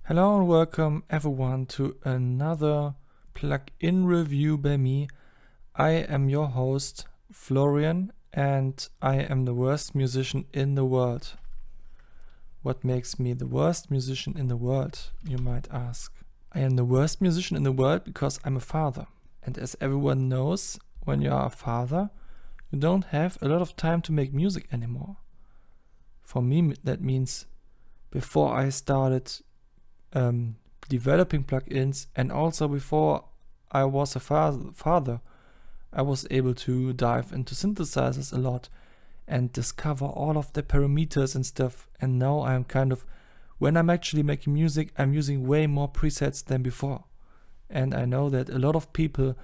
Hello and welcome everyone to another plugin review by me. I am your host Florian and I am the worst musician in the world. What makes me the worst musician in the world, you might ask? I am the worst musician in the world because I'm a father. And as everyone knows, when you are a father, you don't have a lot of time to make music anymore. For me, that means before I started developing plugins, and also before I was a father, I was able to dive into synthesizers a lot and discover all of the parameters and stuff. And now I'm when I'm actually making music, I'm using way more presets than before. And I know that a lot of people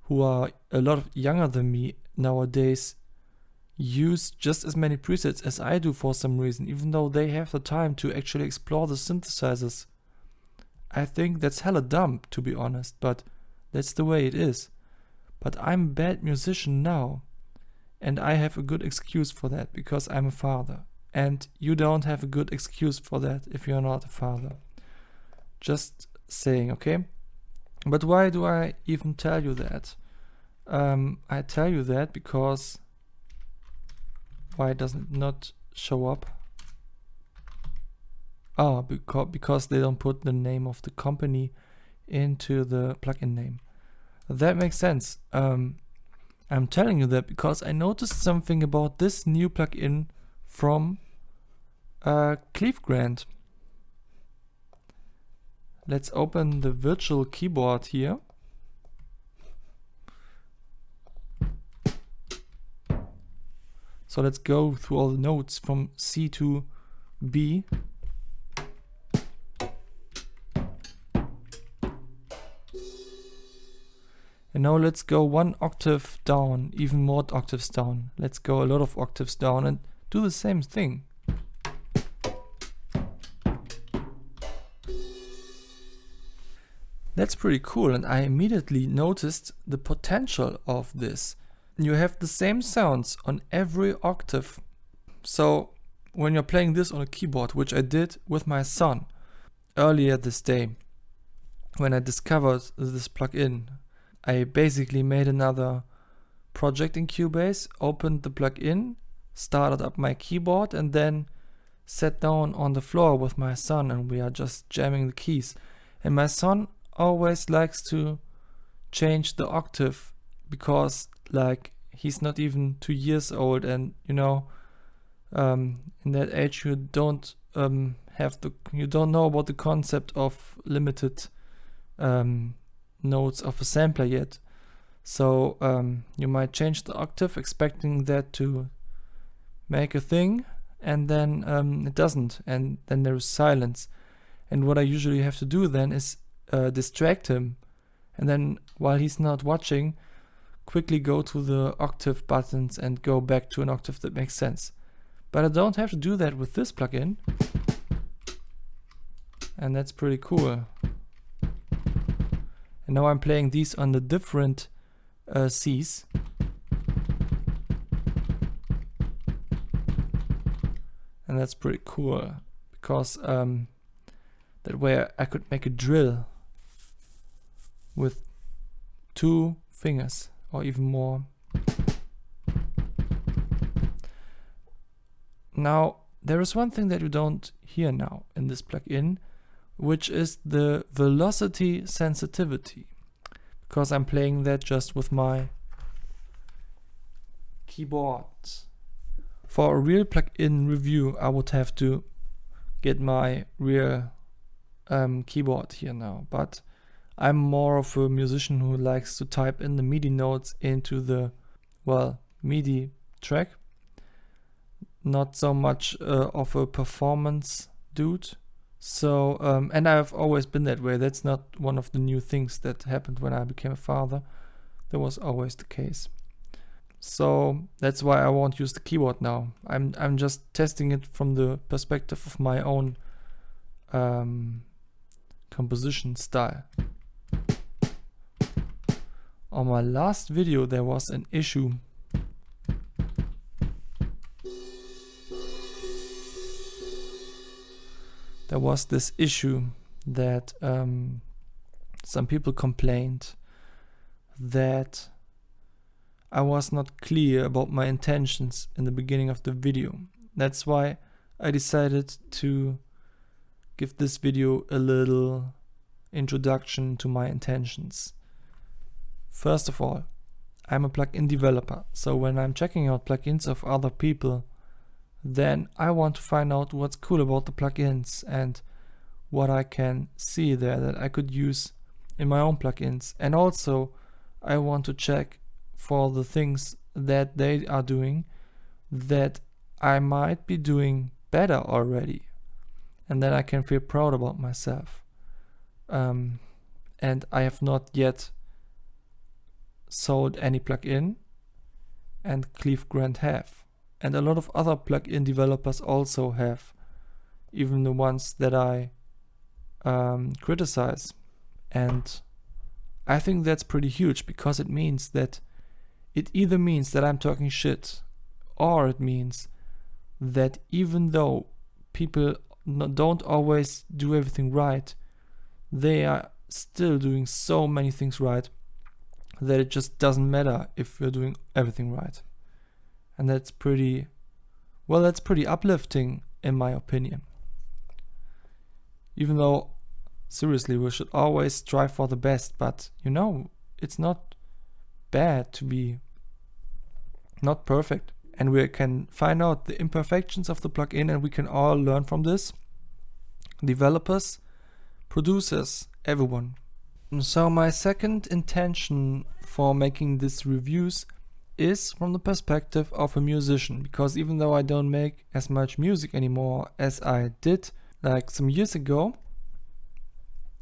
who are a lot younger than me nowadays use just as many presets as I do for some reason, even though they have the time to actually explore the synthesizers. I think that's hella dumb, to be honest, but that's the way it is. But I'm a bad musician now, and I have a good excuse for that because I'm a father. And you don't have a good excuse for that if you're not a father. Just saying, okay? But why do I even tell you that? I tell you that because... Why doesn't it not show up? Oh, because they don't put the name of the company into the plugin name. That makes sense. I'm telling you that because I noticed something about this new plugin from Klevgränd. Let's open the virtual keyboard here. So let's go through all the notes from C to B. And now let's go one octave down, even more octaves down. Let's go a lot of octaves down and do the same thing. That's pretty cool, and I immediately noticed the potential of this. You have the same sounds on every octave. So when you're playing this on a keyboard, which I did with my son earlier this day, when I discovered this plugin, I basically made another project in Cubase, opened the plugin, started up my keyboard, and then sat down on the floor with my son, and we are just jamming the keys. And my son always likes to change the octave because, like, he's not even 2 years old, and you know, in that age you don't know about the concept of limited notes of a sampler yet. So you might change the octave expecting that to make a thing, and then it doesn't, and then there is silence. And what I usually have to do then is distract him, and then while he's not watching, quickly go to the octave buttons and go back to an octave that makes sense. But I don't have to do that with this plugin, and that's pretty cool. And now I'm playing these on the different Cs. And that's pretty cool because that way I could make a drill with 2 fingers or even more. Now, there is one thing that you don't hear now in this plugin, which is the velocity sensitivity, because I'm playing that just with my keyboard. For a real plugin review, I would have to get my real keyboard here now, but I'm more of a musician who likes to type in the MIDI notes into the, MIDI track. Not so much of a performance dude. So, and I've always been that way. That's not one of the new things that happened when I became a father. That was always the case. So that's why I won't use the keyboard now. I'm just testing it from the perspective of my own composition style. On my last video there was an issue. There was this issue that some people complained that I was not clear about my intentions in the beginning of the video. That's why I decided to give this video a little introduction to my intentions. First of all, I'm a plugin developer, so when I'm checking out plugins of other people, then I want to find out what's cool about the plugins and what I can see there that I could use in my own plugins. And also I want to check for the things that they are doing that I might be doing better already, and then I can feel proud about myself. And I have not yet sold any plugin, and Klevgränd have, and a lot of other plugin developers also have, even the ones that I criticize. And I think that's pretty huge, because it means that it either means that I'm talking shit, or it means that even though people don't always do everything right, they are still doing so many things right that it just doesn't matter if you're doing everything right. And that's pretty uplifting in my opinion. Even though, seriously, we should always strive for the best, but it's not bad to be not perfect. And we can find out the imperfections of the plugin, and we can all learn from this. Developers, producers, everyone. So my second intention for making these reviews is from the perspective of a musician, because even though I don't make as much music anymore as I did like some years ago,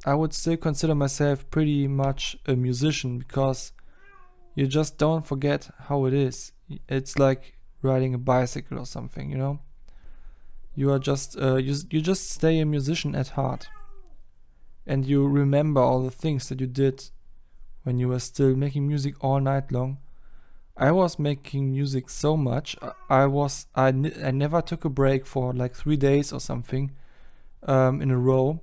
I would still consider myself pretty much a musician, because you just don't forget how it is. It's like riding a bicycle or something, You are just you just stay a musician at heart, and you remember all the things that you did when you were still making music all night long. I was making music so much. I never took a break for like 3 days or something in a row.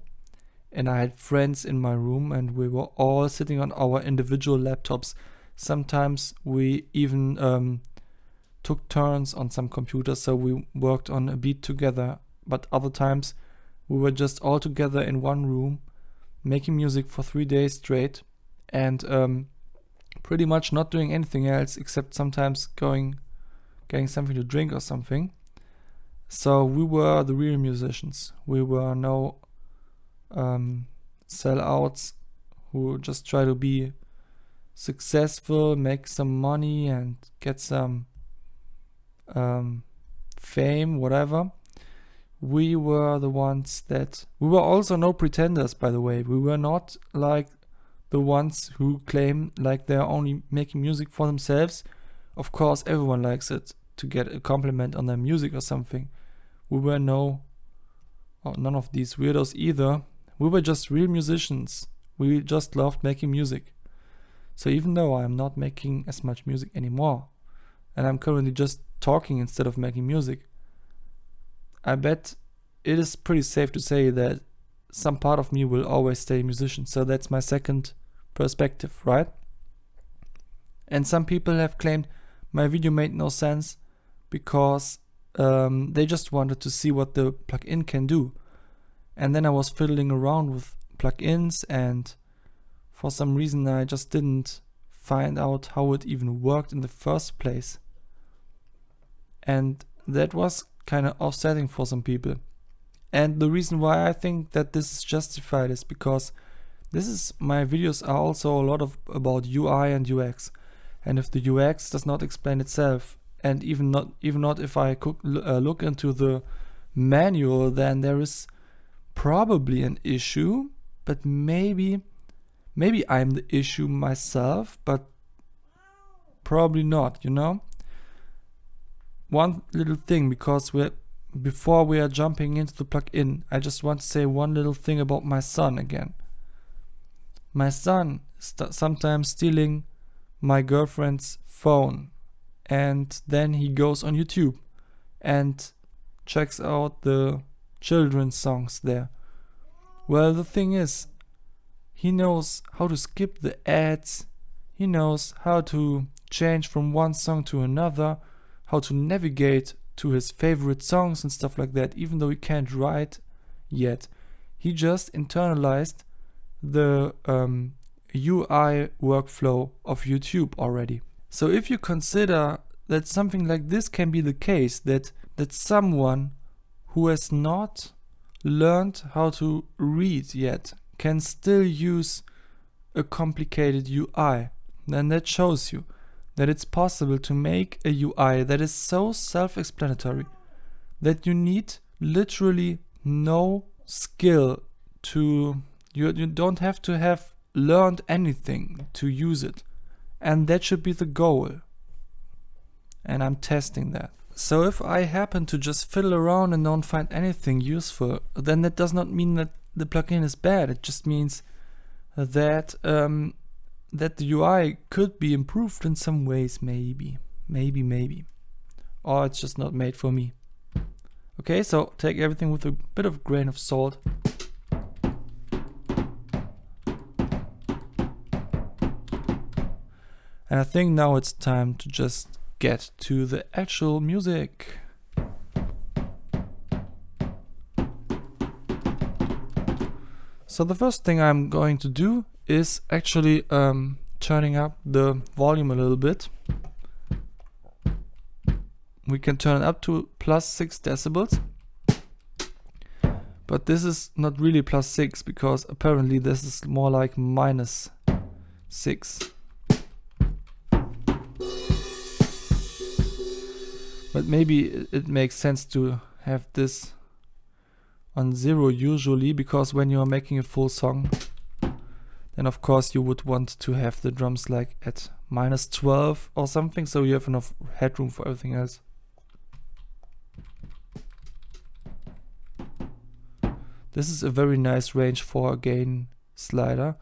And I had friends in my room, and we were all sitting on our individual laptops. Sometimes we even took turns on some computers, so we worked on a beat together. But other times we were just all together in one room, making music for 3 days straight, and pretty much not doing anything else except sometimes getting something to drink or something. So we were the real musicians. We were no sellouts who just try to be successful, make some money, and get some fame, whatever. We were the ones that... We were also no pretenders, by the way. We were not like the ones who claim like they're only making music for themselves. Of course, everyone likes it to get a compliment on their music or something. We were none of these weirdos either. We were just real musicians. We just loved making music. So even though I'm not making as much music anymore, and I'm currently just talking instead of making music, I bet it is pretty safe to say that some part of me will always stay a musician. So that's my second perspective, right? And some people have claimed my video made no sense because they just wanted to see what the plugin can do. And then I was fiddling around with plugins, and for some reason I just didn't find out how it even worked in the first place. And that was kind of offsetting for some people. And the reason why I think that this is justified is because my videos are also a lot about UI and UX. And if the UX does not explain itself, and even not if I could look into the manual, then there is probably an issue. But maybe I'm the issue myself, but probably not, One little thing, because before we are jumping into the plugin, I just want to say one little thing about my son again. My son is sometimes stealing my girlfriend's phone, and then he goes on YouTube and checks out the children's songs there. Well, the thing is, he knows how to skip the ads, he knows how to change from one song to another, how to navigate to his favorite songs and stuff like that, even though he can't write yet. He just internalized the UI workflow of YouTube already. So if you consider that something like this can be the case, that someone who has not learned how to read yet can still use a complicated UI, then that shows you that it's possible to make a UI that is so self-explanatory that you need literally no skill to, you don't have to have learned anything to use it. And that should be the goal. And I'm testing that. So if I happen to just fiddle around and don't find anything useful, then that does not mean that the plugin is bad. It just means that that the UI could be improved in some ways, maybe. Or it's just not made for me. Okay, so take everything with a bit of grain of salt. And I think now it's time to just get to the actual music. So the first thing I'm going to do is actually turning up the volume a little bit. We can turn it up to +6 decibels. But this is not really +6 because apparently this is more like -6. But maybe it makes sense to have this on 0 usually, because when you're making a full song, then of course you would want to have the drums like at -12 or something, so you have enough headroom for everything else. This is a very nice range for a gain slider.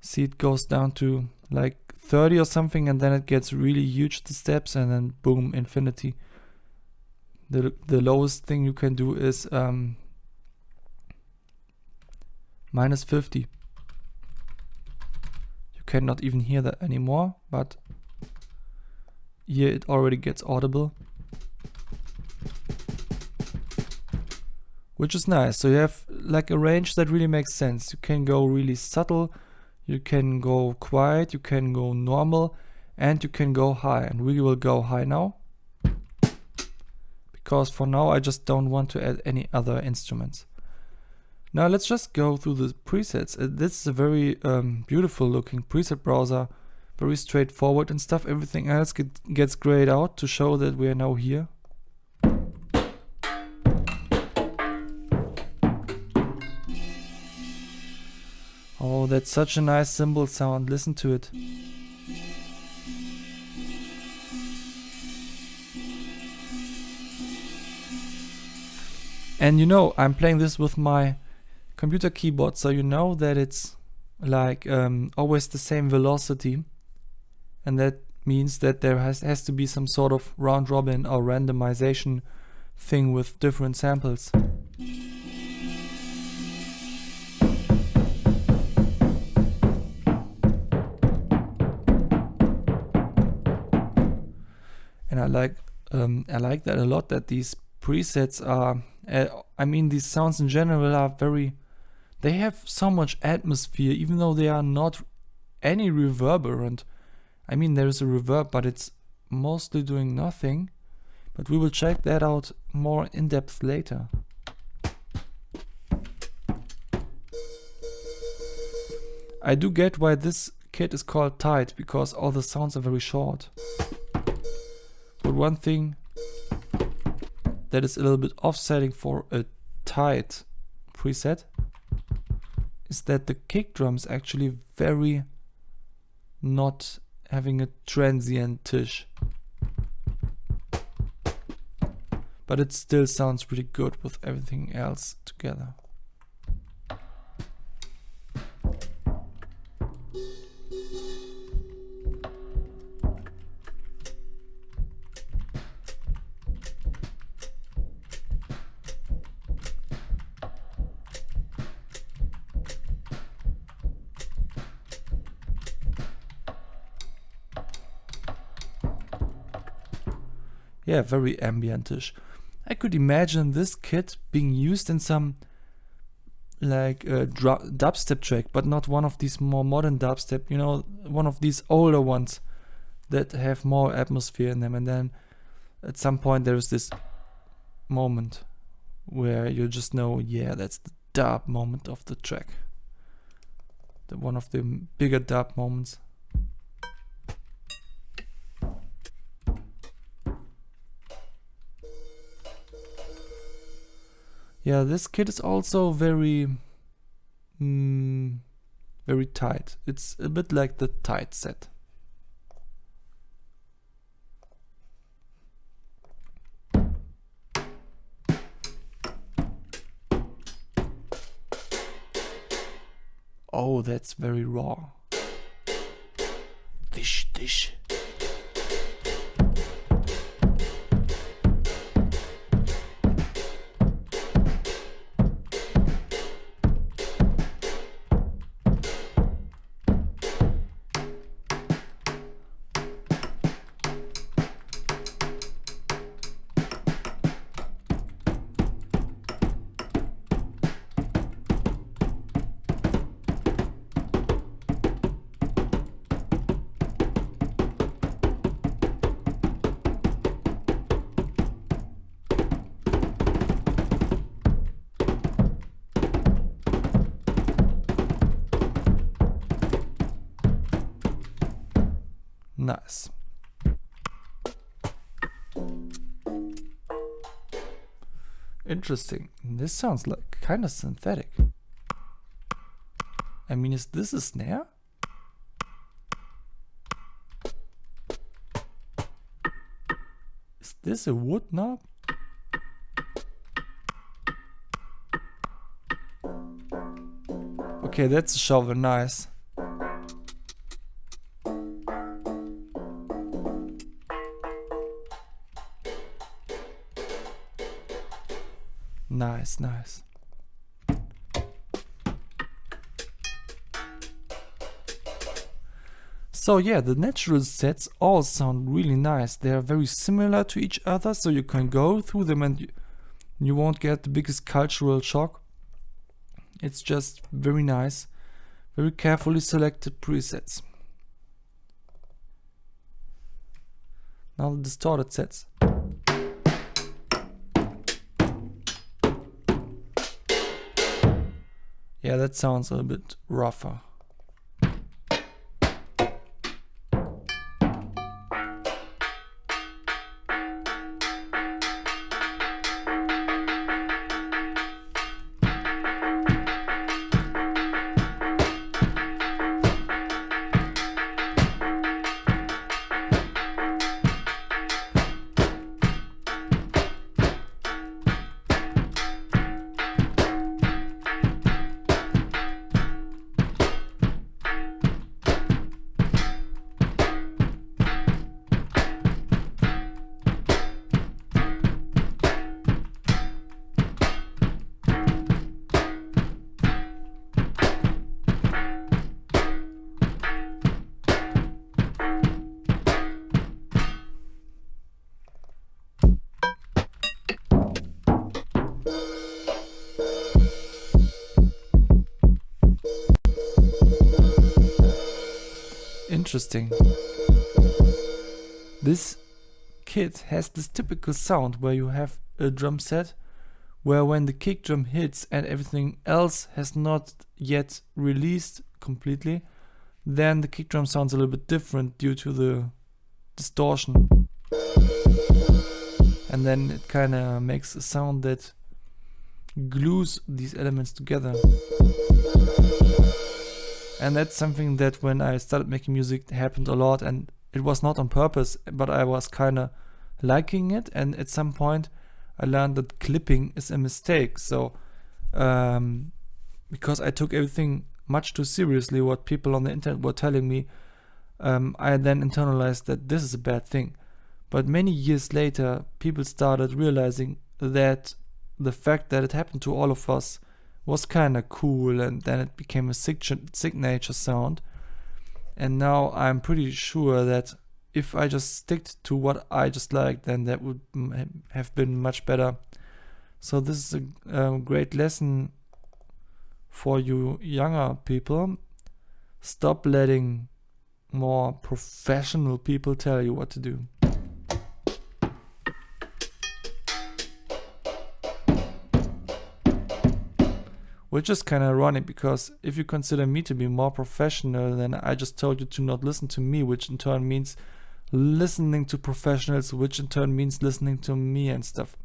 See, it goes down to like 30 or something, and then it gets really huge, the steps, and then boom, infinity. The lowest thing you can do is -50. You cannot even hear that anymore, but here it already gets audible, which is nice. So you have like a range that really makes sense. You can go really subtle, you can go quiet, you can go normal, and you can go high. And we will go high now, because for now I just don't want to add any other instruments. Now let's just go through the presets. This is a very beautiful looking preset browser, very straightforward and stuff. Everything else gets grayed out to show that we are now here. Oh, that's such a nice cymbal sound. Listen to it. And you know, I'm playing this with my computer keyboard, so you know that it's like always the same velocity, and that means that there has to be some sort of round robin or randomization thing with different samples. And I like that a lot, that these presets are, I mean, these sounds in general are they have so much atmosphere, even though they are not any reverberant. I mean, there is a reverb, but it's mostly doing nothing. But we will check that out more in depth later. I do get why this kit is called tight, because all the sounds are very short. But one thing that is a little bit offsetting for a tight preset is that the kick drum is actually very not having a transient-ish. But it still sounds pretty good with everything else together. yeah, very ambientish. I could imagine this kit being used in some like dubstep track, but not one of these more modern dubstep, you know, one of these older ones that have more atmosphere in them. And then at some point there is this moment where you just know, yeah, that's the dub moment of the track. One of the bigger dub moments. Yeah, this kit is also very very tight. It's a bit like the tight set. Oh, that's very raw. Dish, dish. Nice. Interesting. This sounds like kind of synthetic. I mean, is this a snare? Is this a wood knob? Okay, that's a shovel. Nice. Nice, nice. So yeah, the natural sets all sound really nice. They are very similar to each other, so you can go through them and you won't get the biggest cultural shock. It's just very nice, very carefully selected presets. Now the distorted sets. Yeah, that sounds a bit rougher. Interesting. This kit has this typical sound where you have a drum set where when the kick drum hits and everything else has not yet released completely, then the kick drum sounds a little bit different due to the distortion. And then it kind of makes a sound that glues these elements together. And that's something that when I started making music happened a lot, and it was not on purpose, but I was kind of liking it. And at some point I learned that clipping is a mistake. So because I took everything much too seriously what people on the internet were telling me, I then internalized that this is a bad thing. But many years later, people started realizing that the fact that it happened to all of us was kind of cool, and then it became a signature sound. And now I'm pretty sure that if I just stick to what I just like, then that would have been much better. So this is a great lesson for you younger people. Stop letting more professional people tell you what to do. Which is kind of ironic, because if you consider me to be more professional, then I just told you to not listen to me, which in turn means listening to professionals, which in turn means listening to me and stuff.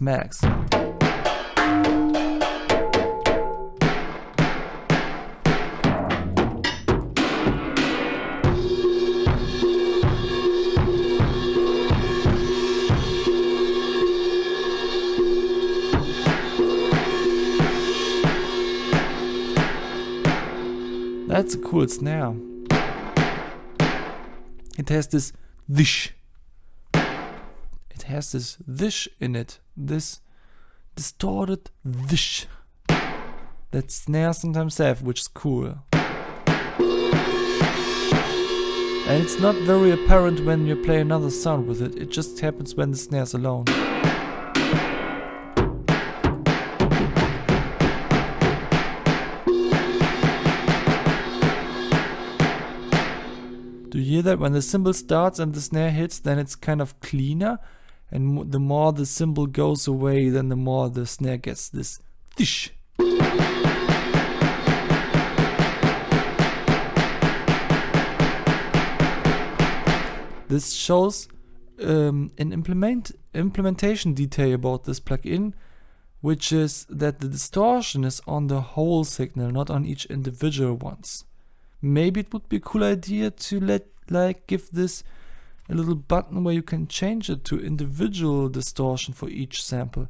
Max. That's a cool snare. It has this dish. It has this dish in it. This distorted dish that snares sometimes have, which is cool. And it's not very apparent when you play another sound with it. It just happens when the snare's alone. Do you hear that? When the cymbal starts and the snare hits, then it's kind of cleaner. And the more the cymbal goes away, then the more the snare gets this dish. This shows an implementation detail about this plugin, which is that the distortion is on the whole signal, not on each individual ones. Maybe it would be a cool idea to give this a little button where you can change it to individual distortion for each sample.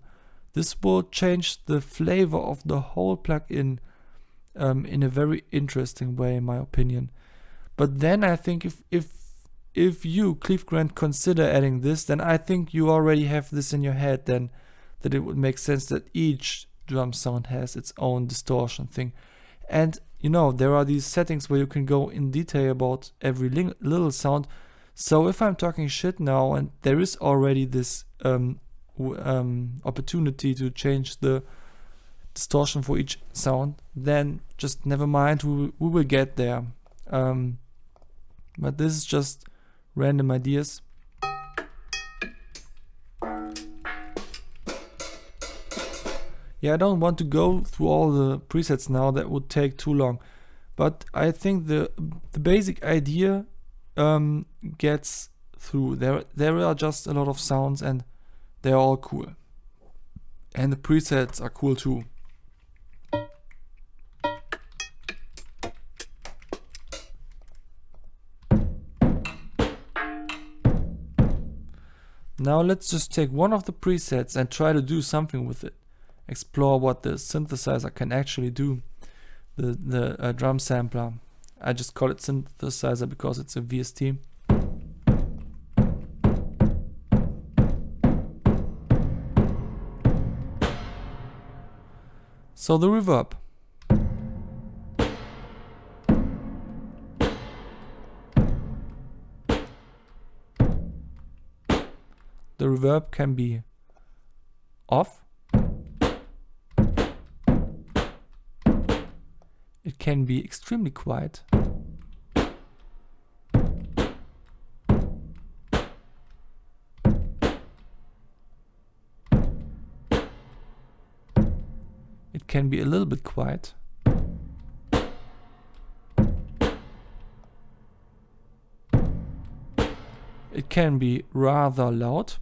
This will change the flavor of the whole plugin in a very interesting way, in my opinion. But then I think if you, Klevgränd, consider adding this, then I think you already have this in your head, then that it would make sense that each drum sound has its own distortion thing. And you know, there are these settings where you can go in detail about every little sound. So if I'm talking shit now and there is already this opportunity to change the distortion for each sound, then just never mind, we will get there. But this is just random ideas. Yeah, I don't want to go through all the presets now, that would take too long. But I think the basic idea gets through. There are just a lot of sounds and they're all cool. And the presets are cool too. Now let's just take one of the presets and try to do something with it. Explore what the synthesizer can actually do. The drum sampler. I just call it synthesizer because it's a VST. So the reverb. The reverb can be off. It can be extremely quiet. It can be a little bit quiet. It can be rather loud.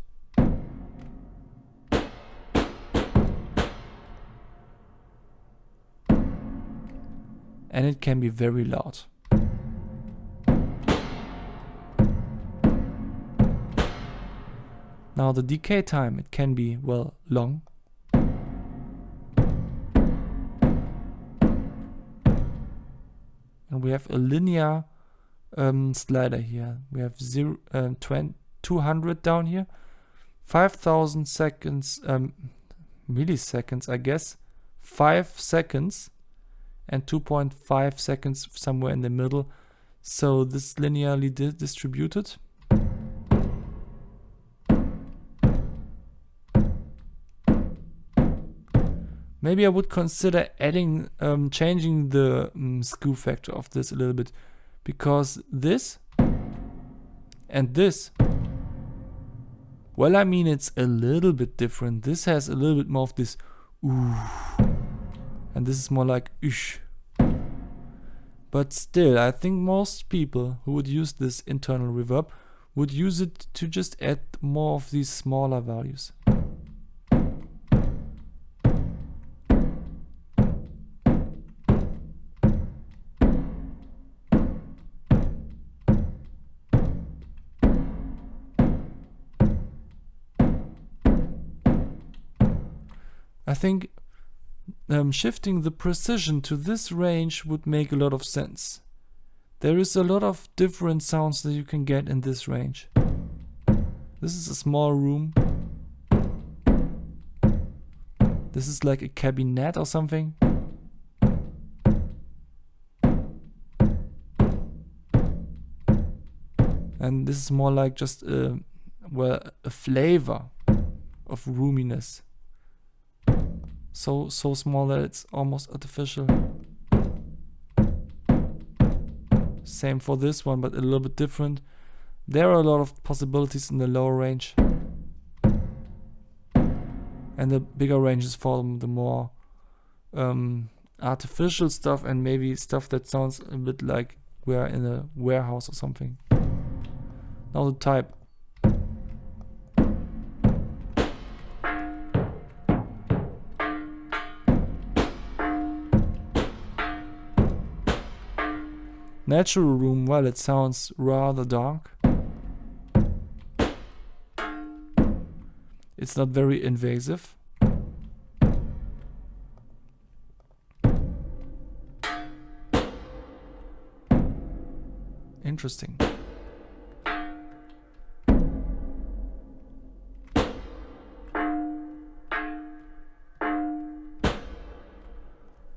And it can be very loud. Now the decay time, it can be, well, long. And we have a linear slider here. We have 200 down here. 5,000 seconds, milliseconds, I guess. 5 seconds. And 2.5 seconds somewhere in the middle. So this is linearly distributed. Maybe I would consider adding, changing the skew factor of this a little bit, because this and this, well, I mean, it's a little bit different. This has a little bit more of this ooh, and this is more like ush. But still, I think most people who would use this internal reverb would use it to just add more of these smaller values. I think shifting the precision to this range would make a lot of sense. There is a lot of different sounds that you can get in this range. This is a small room. This is like a cabinet or something. And this is more like just a flavor of roominess. So small that it's almost artificial. Same for this one, but a little bit different. There are a lot of possibilities in the lower range. And the bigger ranges for the more artificial stuff, and maybe stuff that sounds a bit like we're in a warehouse or something. Now the type. Natural room, well, it sounds rather dark. It's not very invasive. Interesting.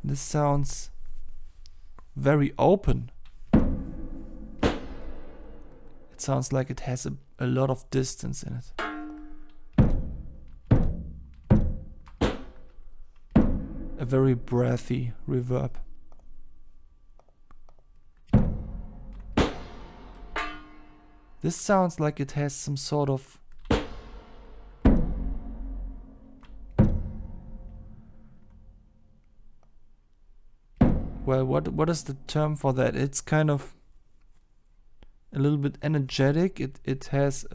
This sounds very open. It sounds like it has a lot of distance in it. A very breathy reverb. This sounds like it has some sort of well, what is the term for that? It's kind of a little bit energetic. It has it's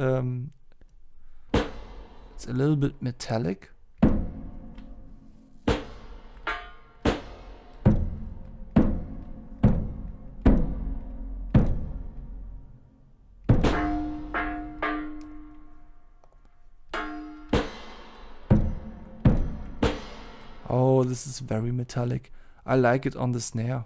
a little bit metallic. Oh, this is very metallic. I like it on the snare.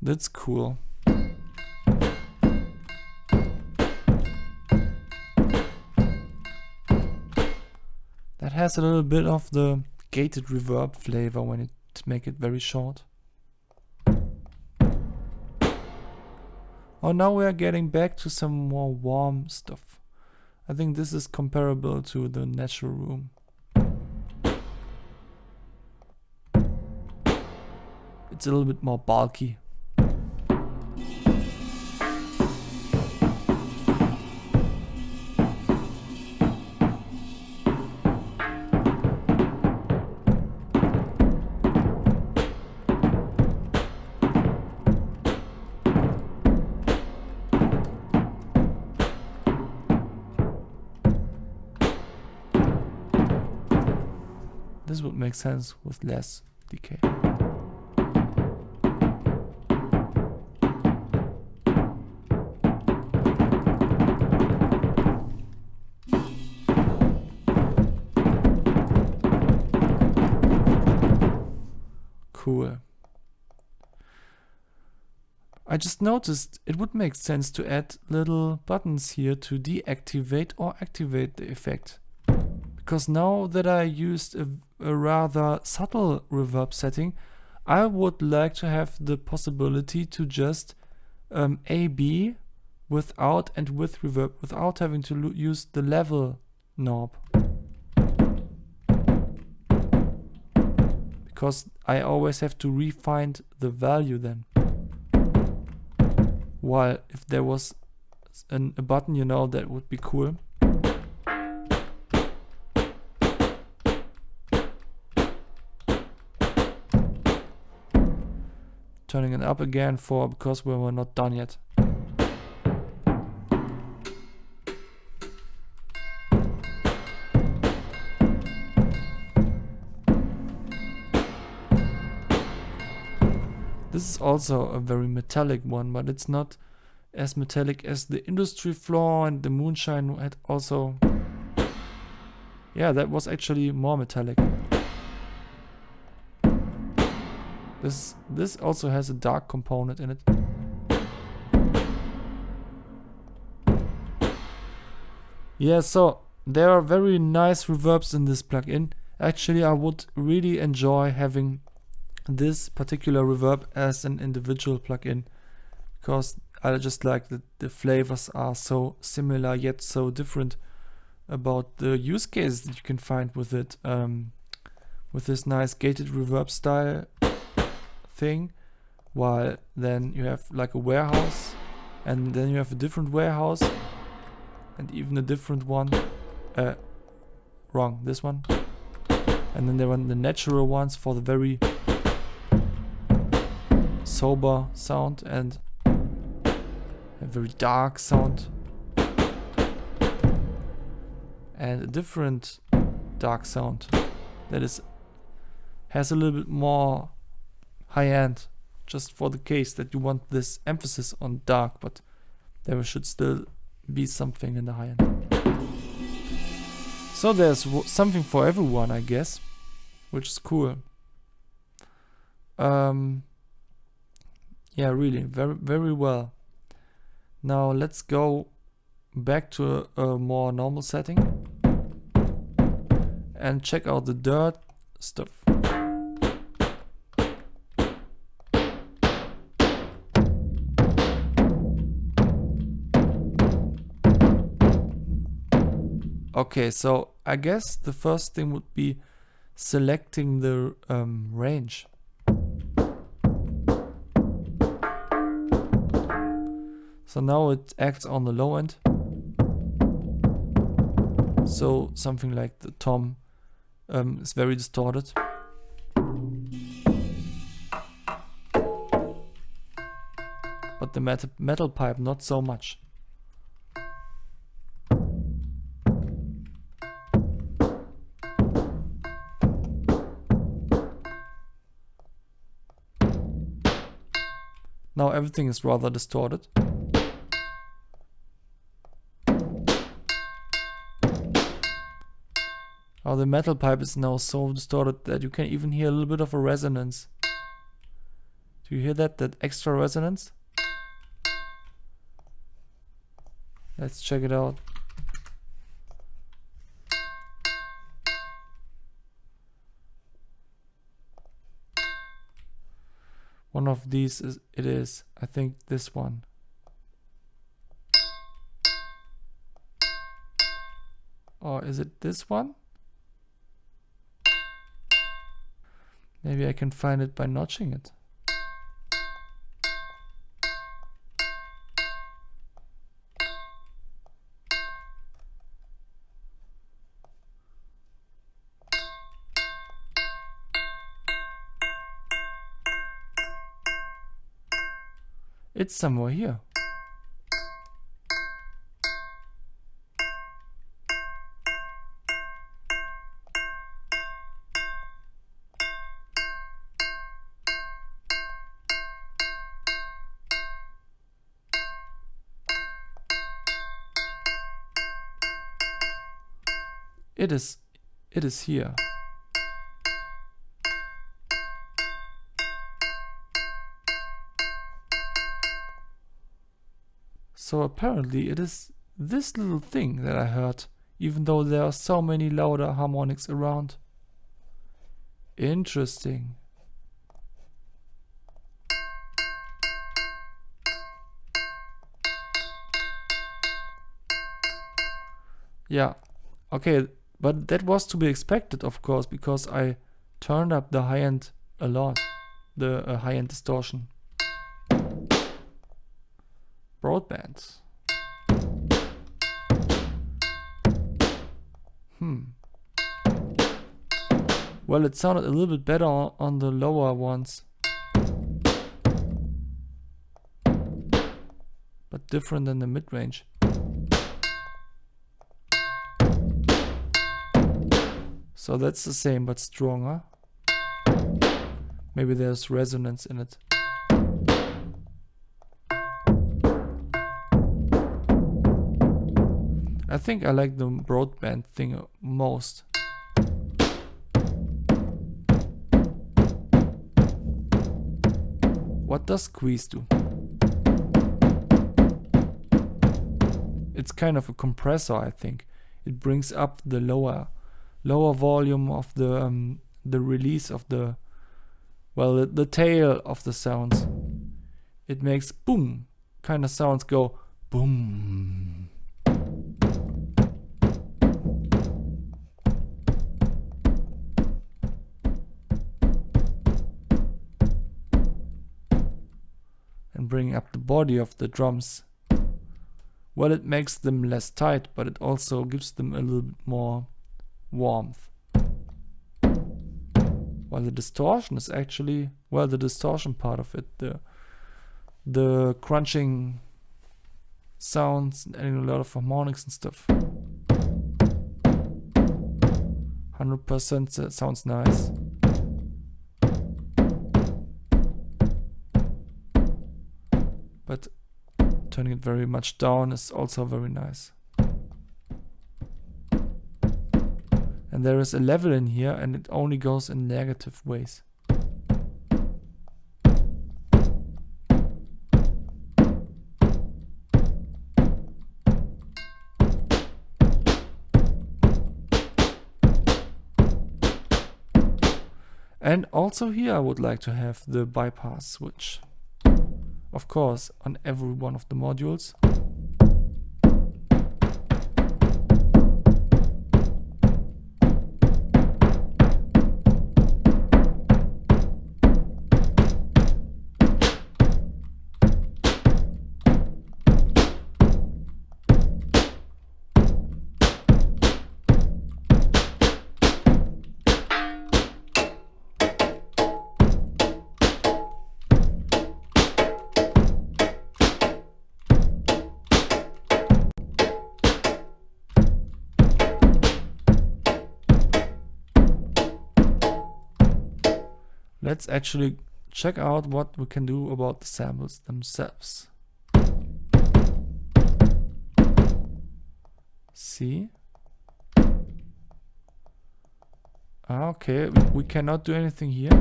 That's cool. That has a little bit of the gated reverb flavor when it make it very short. Oh, now we are getting back to some more warm stuff. I think this is comparable to the natural room. It's a little bit more bulky. This would make sense with less decay. Cool. I just noticed it would make sense to add little buttons here to deactivate or activate the effect. Because now that I used a rather subtle reverb setting, I would like to have the possibility to just A/B without and with reverb, without having to use the level knob. Because I always have to refine the value then. While if there was a button, you know, that would be cool. Turning it up again because we were not done yet. This is also a very metallic one, but it's not as metallic as the industry floor and the moonshine had also. Yeah, that was actually more metallic. This also has a dark component in it. Yeah, so there are very nice reverbs in this plugin. Actually, I would really enjoy having this particular reverb as an individual plugin, because I just like that the flavors are so similar yet so different about the use case that you can find with it, with this nice gated reverb style thing, while then you have like a warehouse, and then you have a different warehouse, and even a different one, wrong, this one, and then there are the natural ones for the very sober sound and a very dark sound, and a different dark sound that has a little bit more high end, just for the case that you want this emphasis on dark, but there should still be something in the high end. So there's something for everyone, I guess, which is cool. Yeah, really, very, very well. Now let's go back to a more normal setting and check out the dirt stuff. Okay, so I guess the first thing would be selecting the range. So now it acts on the low end. So something like the tom is very distorted. But the metal pipe not so much. Now everything is rather distorted. Now the metal pipe is now so distorted that you can even hear a little bit of a resonance. Do you hear that? That extra resonance? Let's check it out. One of these is, I think this one. Or is it this one? Maybe I can find it by notching it. It's somewhere here. It is here. So apparently it is this little thing that I heard, even though there are so many louder harmonics around. Interesting. Yeah, okay, but that was to be expected, of course, because I turned up the high end a lot, the high end distortion. Broadband. Well, it sounded a little bit better on the lower ones, but different than the mid-range. So that's the same but stronger. Maybe there's resonance in it. I think I like the broadband thing most. What does squeeze do? It's kind of a compressor, I think. It brings up the lower volume of the release of the, well, the tail of the sounds. It makes boom kind of sounds go boom. And bring up the body of the drums. Well, it makes them less tight, but it also gives them a little bit more warmth. While the distortion is actually, well, the distortion part of it, the crunching sounds and adding a lot of harmonics and stuff. 100% sounds nice. But turning it very much down is also very nice. And there is a level in here, and it only goes in negative ways. And also here I would like to have the bypass switch. Of course, on every one of the modules. Let's actually check out what we can do about the samples themselves. See? Okay, we cannot do anything here.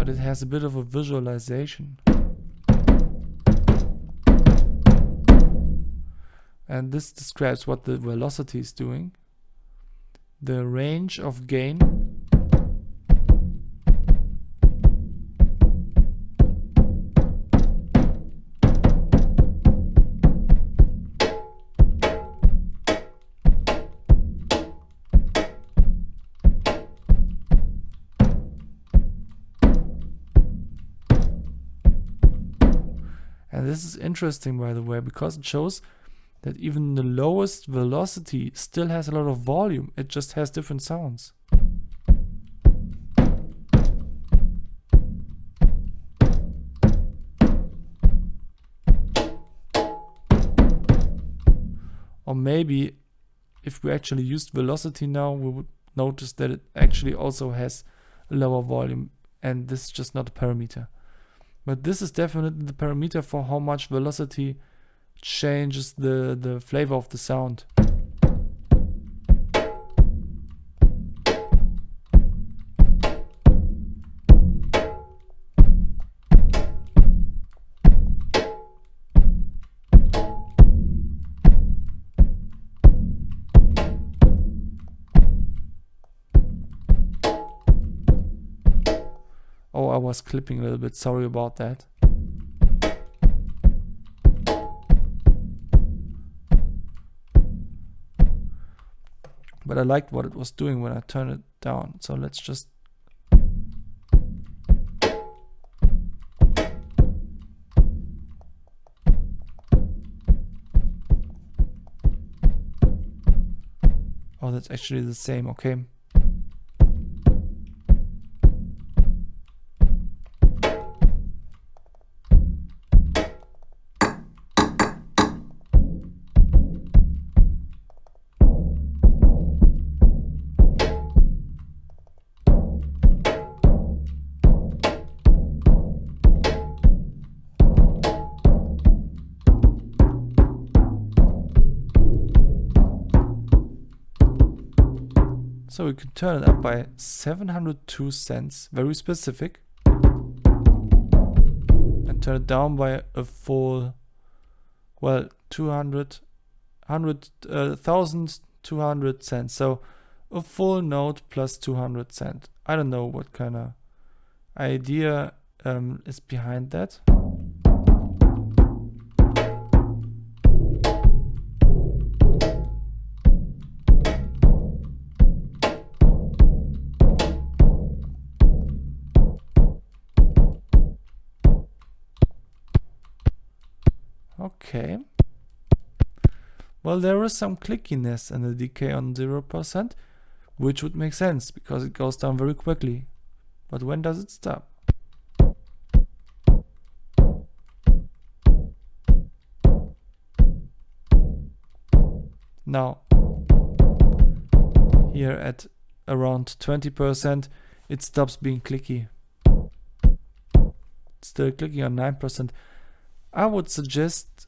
but it has a bit of a visualization. And this describes what the velocity is doing. The range of gain and this is interesting, by the way, because it shows that even the lowest velocity still has a lot of volume. It just has different sounds. Or maybe if we actually used velocity now, we would notice that it actually also has a lower volume, and this is just not a parameter. But this is definitely the parameter for how much velocity changes the flavor of the sound. Oh, I was clipping a little bit, sorry about that. But I liked what it was doing when I turned it down. So let's just... Oh, that's actually the same, okay. So we can turn it up by 702 cents, very specific, and turn it down by a full, well, 1,200 cents. So a full note plus 200 cents. I don't know what kind of idea is behind that. Okay. Well, there is some clickiness and a decay on 0%, which would make sense because it goes down very quickly. But when does it stop? Now, here at around 20%, it stops being clicky. It's still clicking on 9%. I would suggest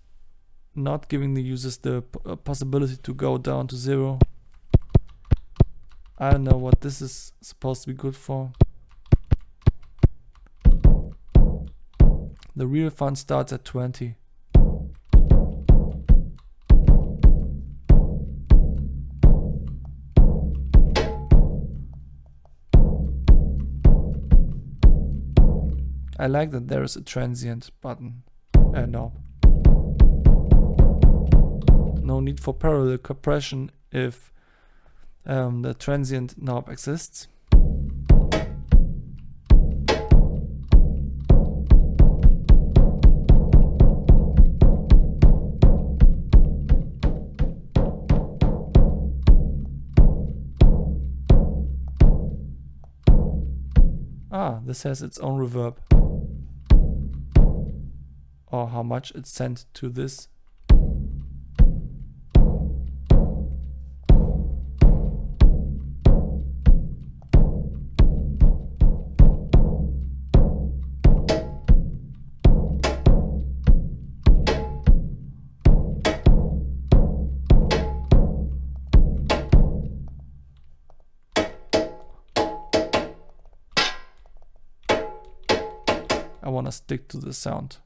not giving the users the possibility to go down to 0. I don't know what this is supposed to be good for. The real fun starts at 20. I like that there is a transient button. No. No need for parallel compression if the transient knob exists. Ah, this has its own reverb. Or how much it's sent to this. I want to stick to the sound.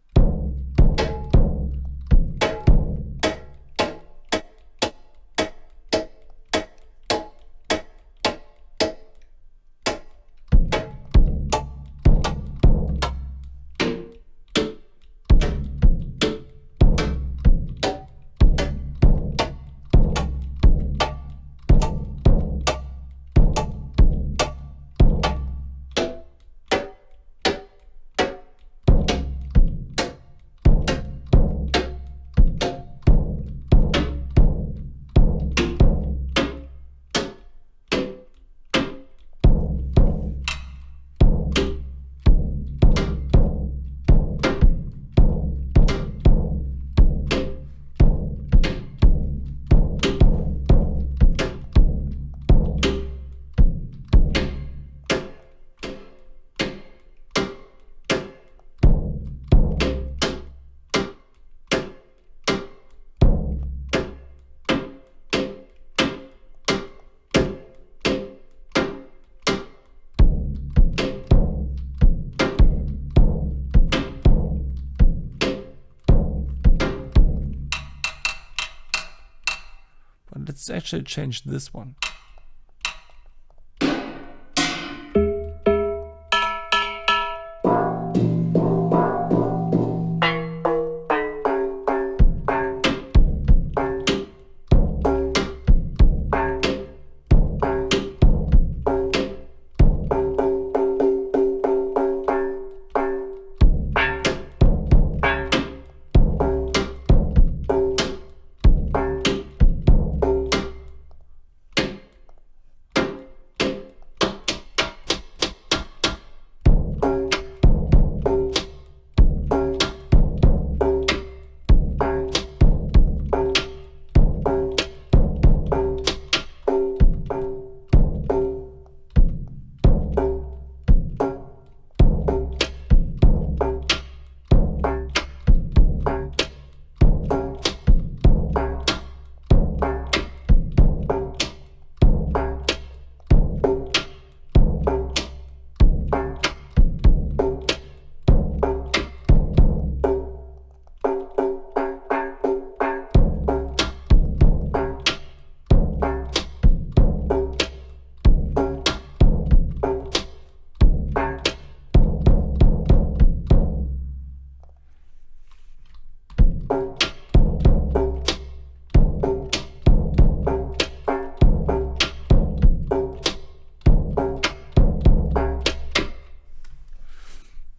Let's actually change this one.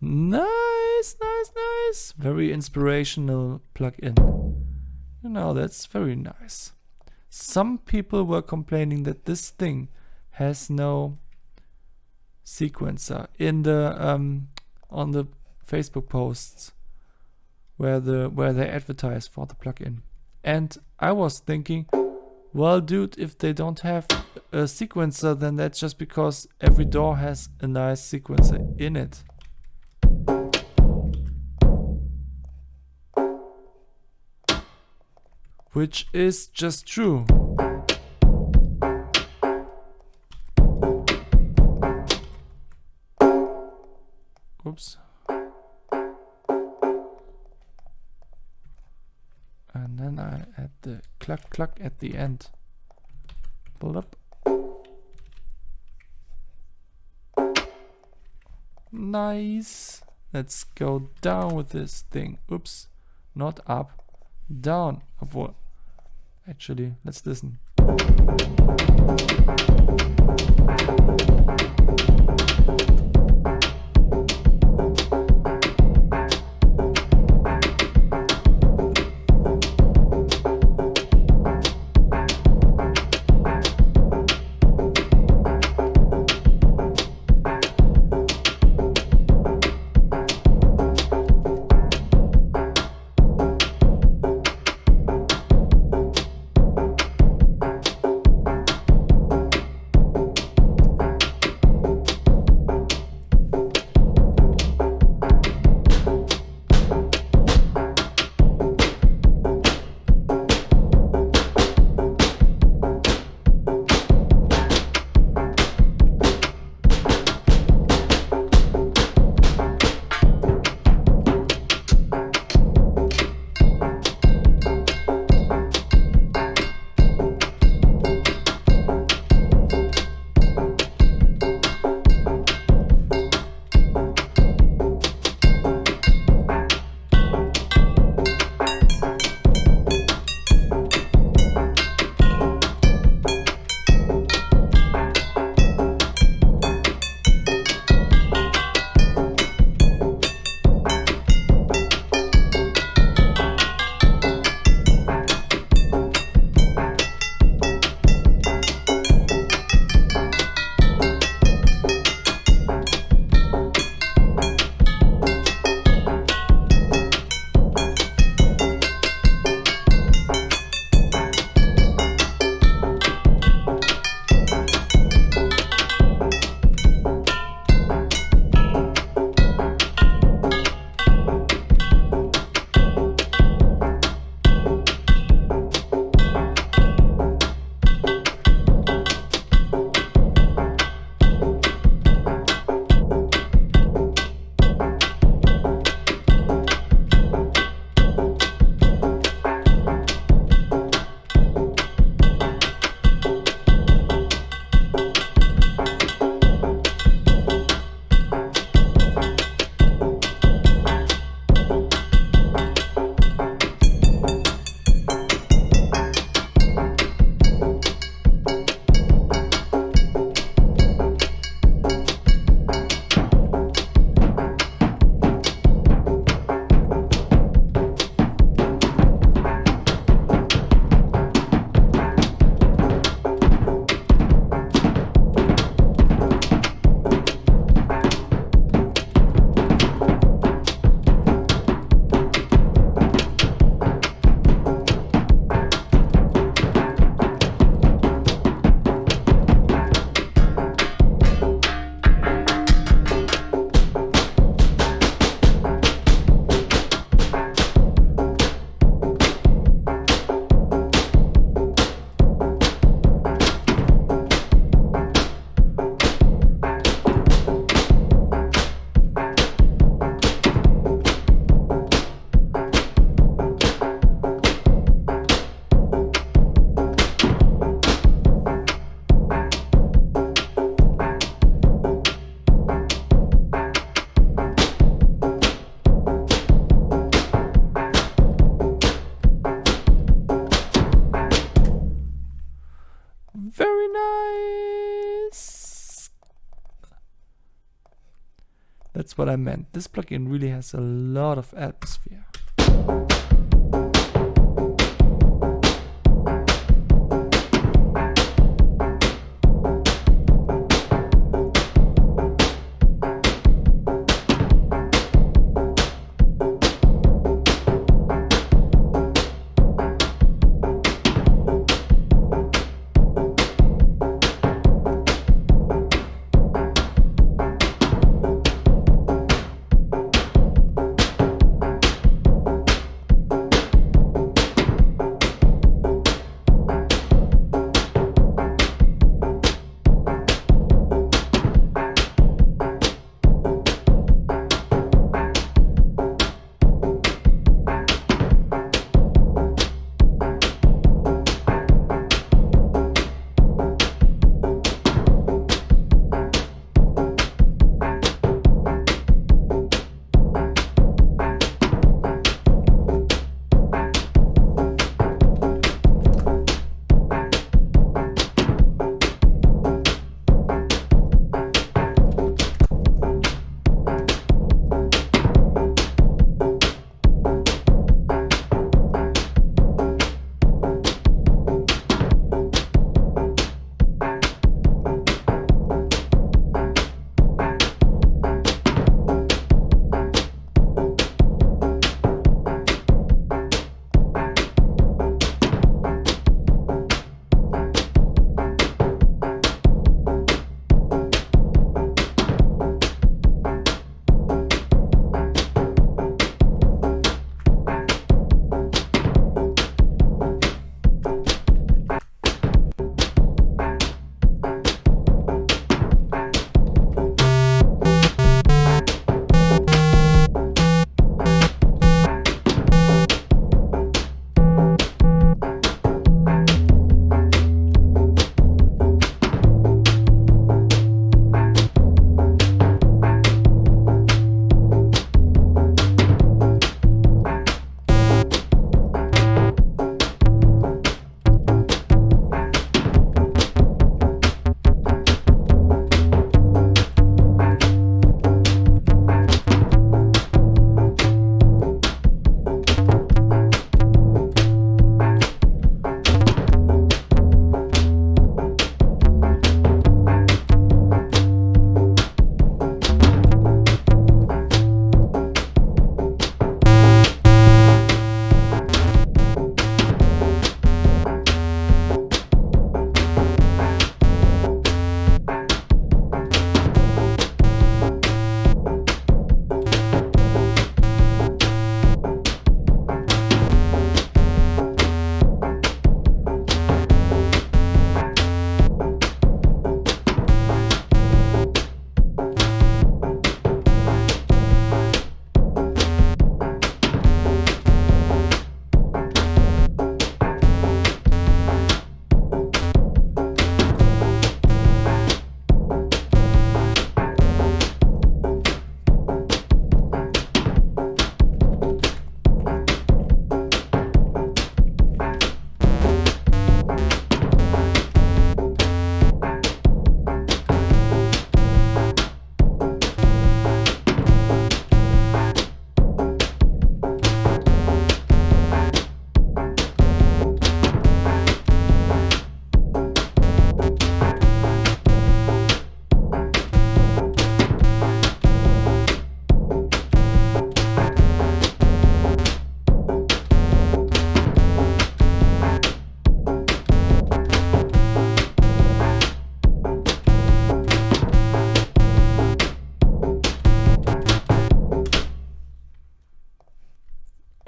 Nice. Very inspirational plugin. You know, that's very nice. Some people were complaining that this thing has no sequencer in the on the Facebook posts where they advertise for the plugin. And I was thinking, well, dude, if they don't have a sequencer, then that's just because every DAW has a nice sequencer in it. Which is just true. Oops. And then I add the cluck at the end. Pull up. Nice. Let's go down with this thing. Oops. Not up. Down. Actually, let's listen. That's what I meant. This plugin really has a lot of atmosphere.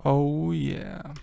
Oh yeah.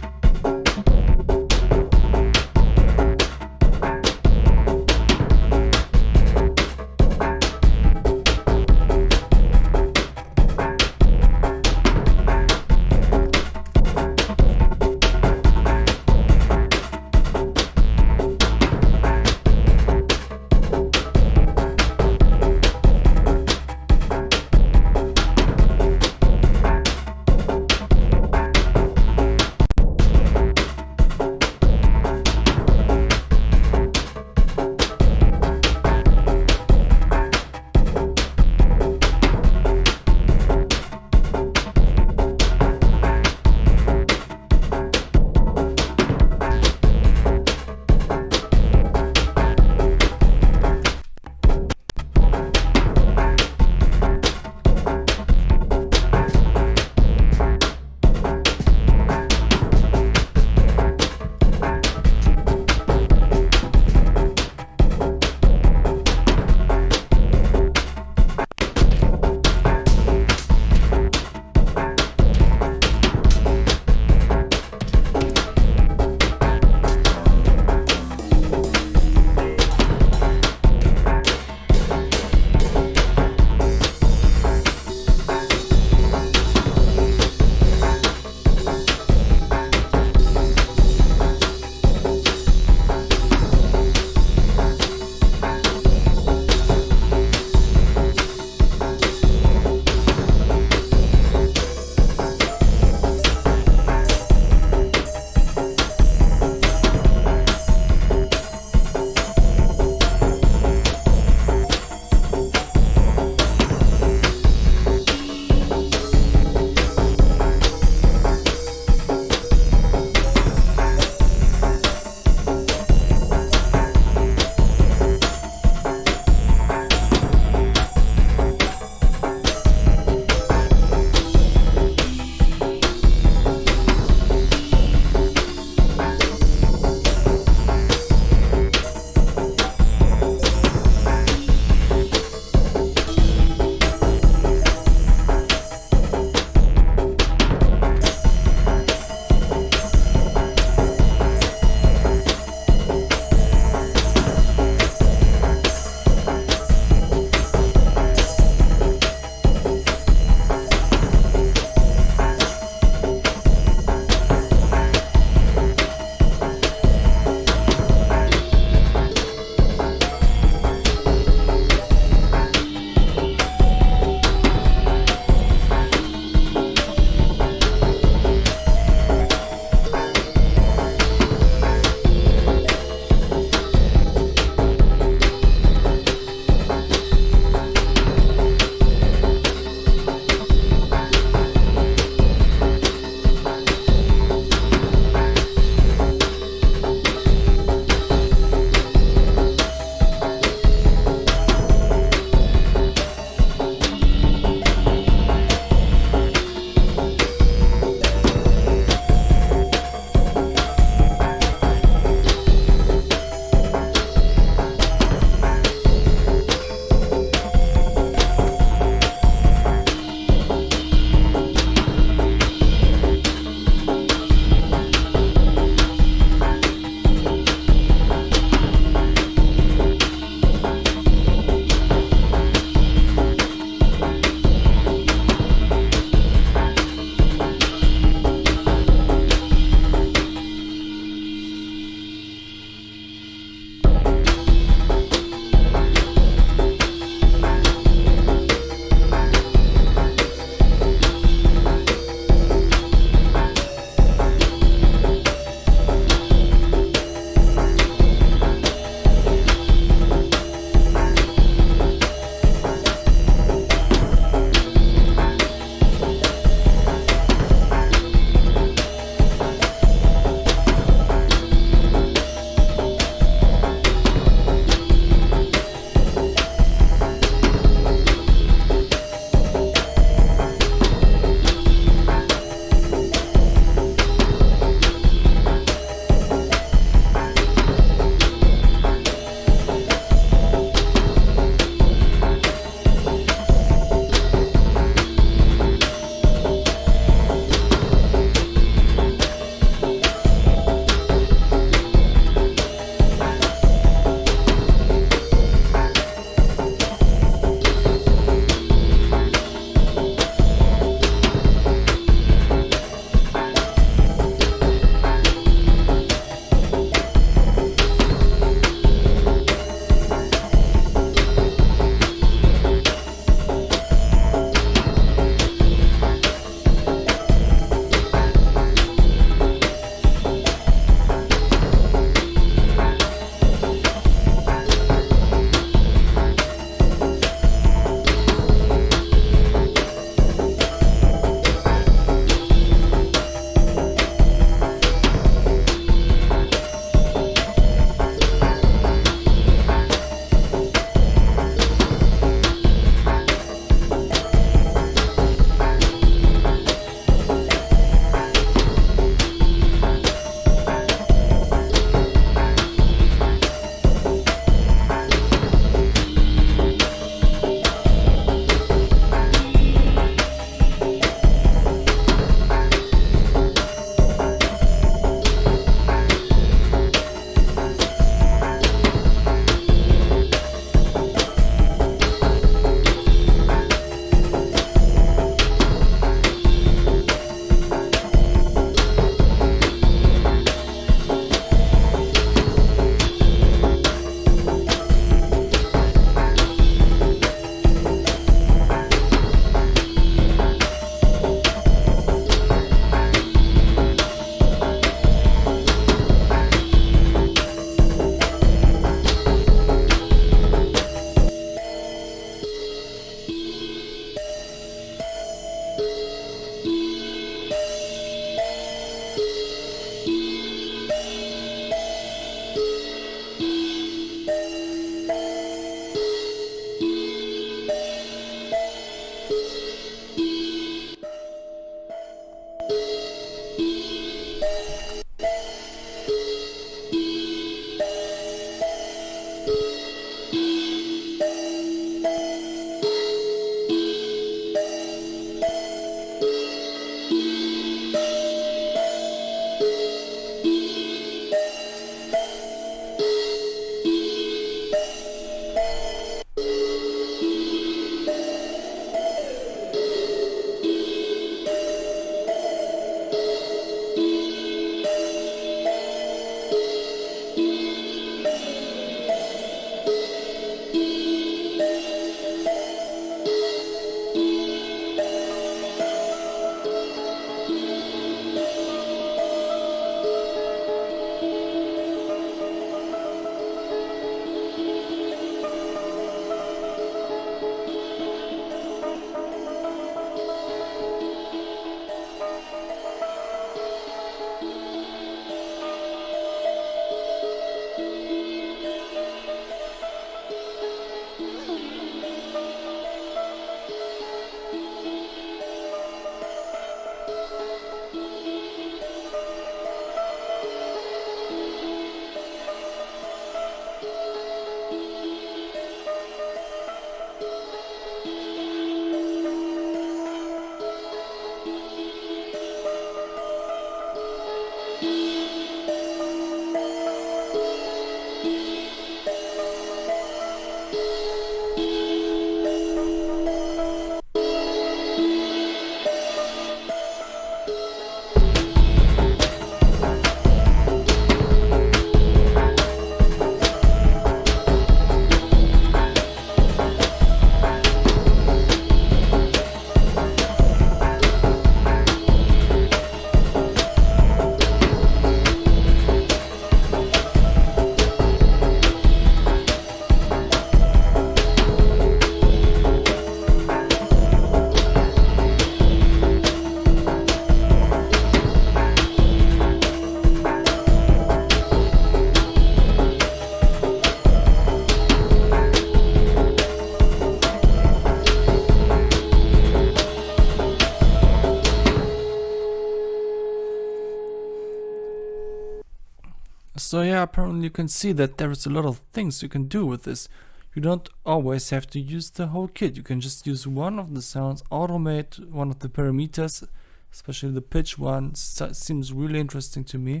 So yeah, apparently you can see that there is a lot of things you can do with this. You don't always have to use the whole kit. You can just use one of the sounds, automate one of the parameters, especially the pitch one, seems really interesting to me.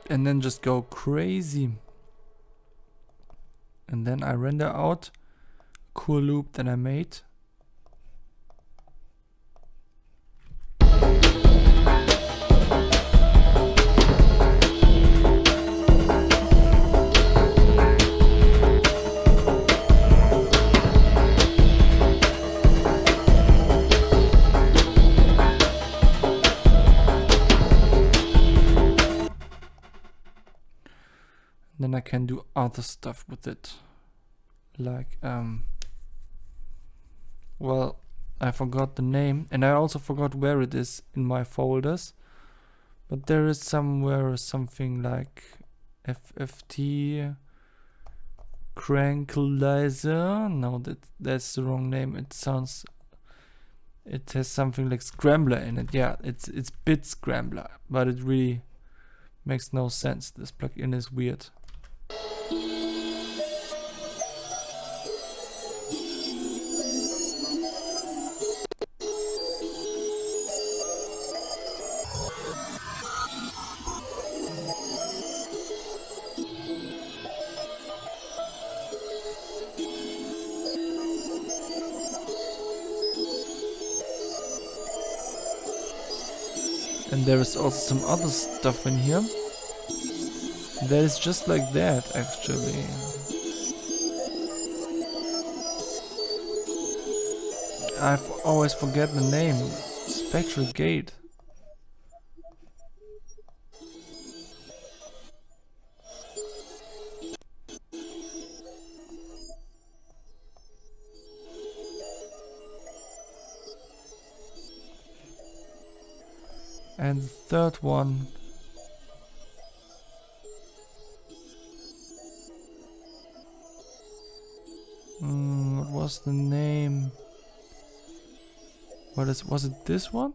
And then just go crazy. And then I render out a cool loop that I made. Then I can do other stuff with it, like well, I forgot the name, and I also forgot where it is in my folders, but there is somewhere something like FFT Cranklizer. No, that's the wrong name. It has something like Scrambler in it. Yeah, it's Bit Scrambler, but it really makes no sense. This plugin is weird. And there is also some other stuff in here that is just like that, actually. I've always forget the name. Spectral Gate. And the third one. What was the name? Was it this one?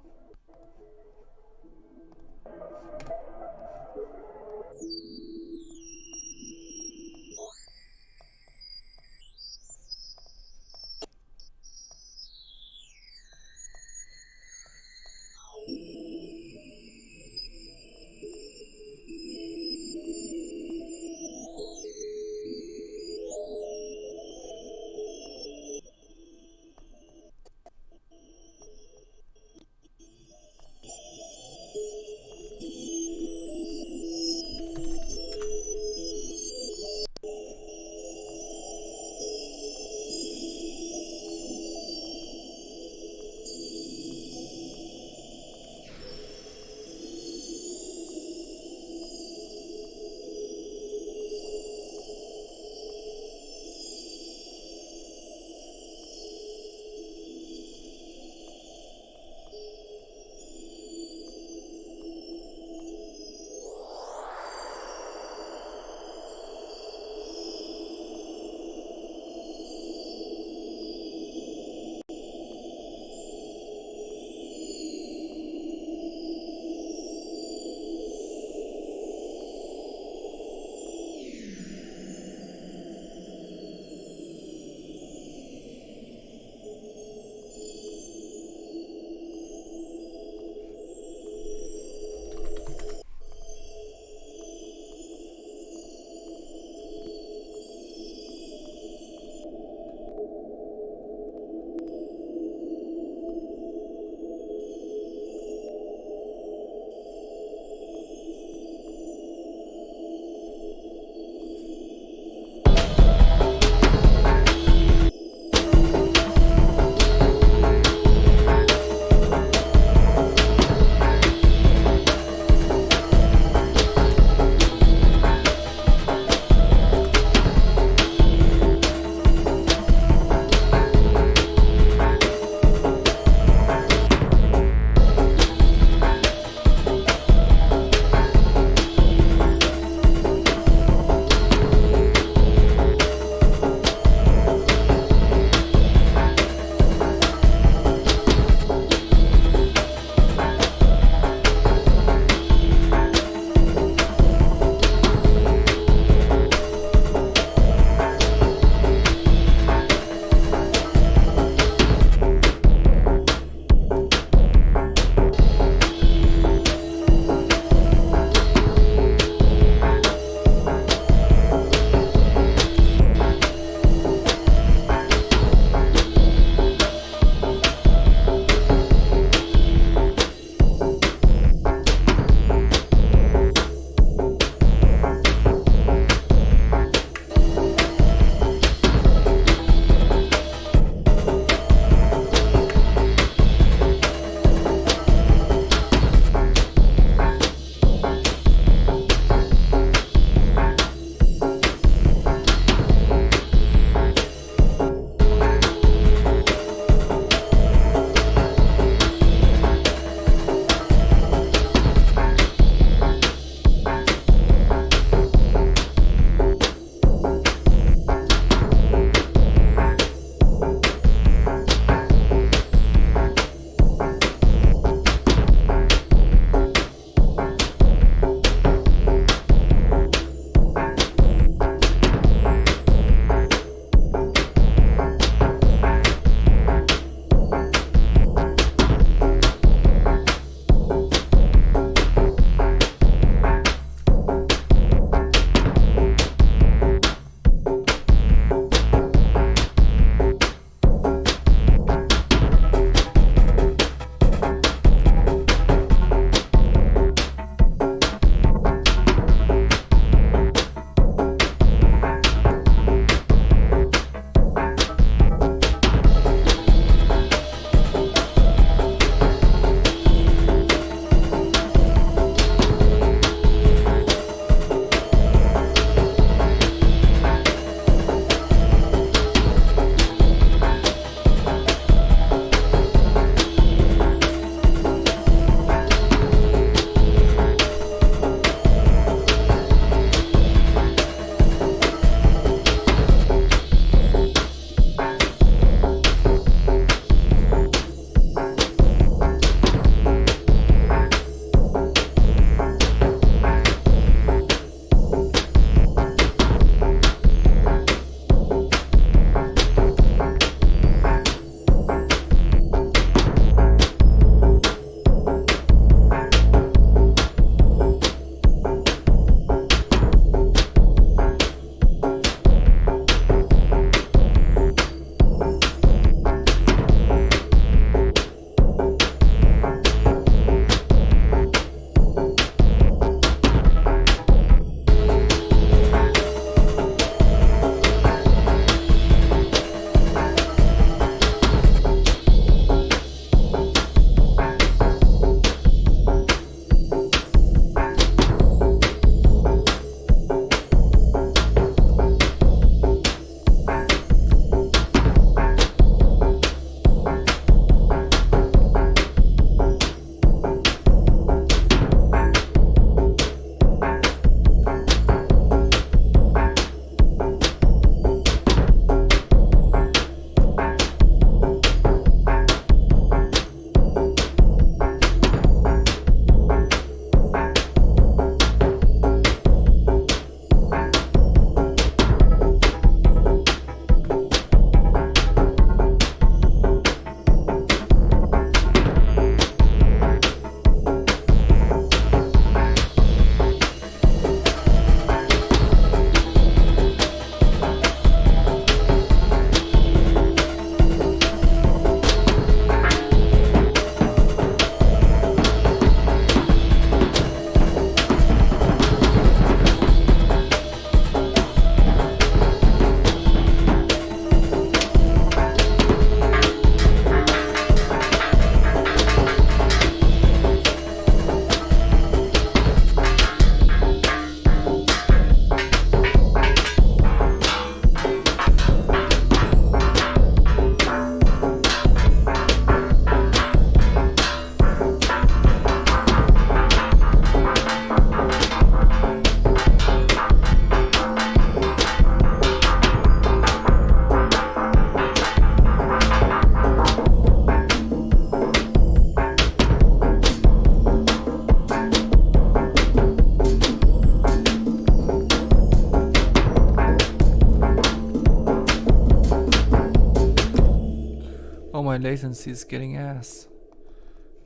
Oh, my latency is getting ass.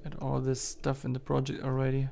Got all this stuff in the project already.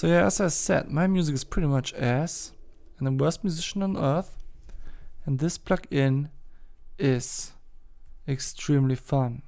So yeah, as I said, my music is pretty much ass. I'm the worst musician on earth. And this plugin is extremely fun.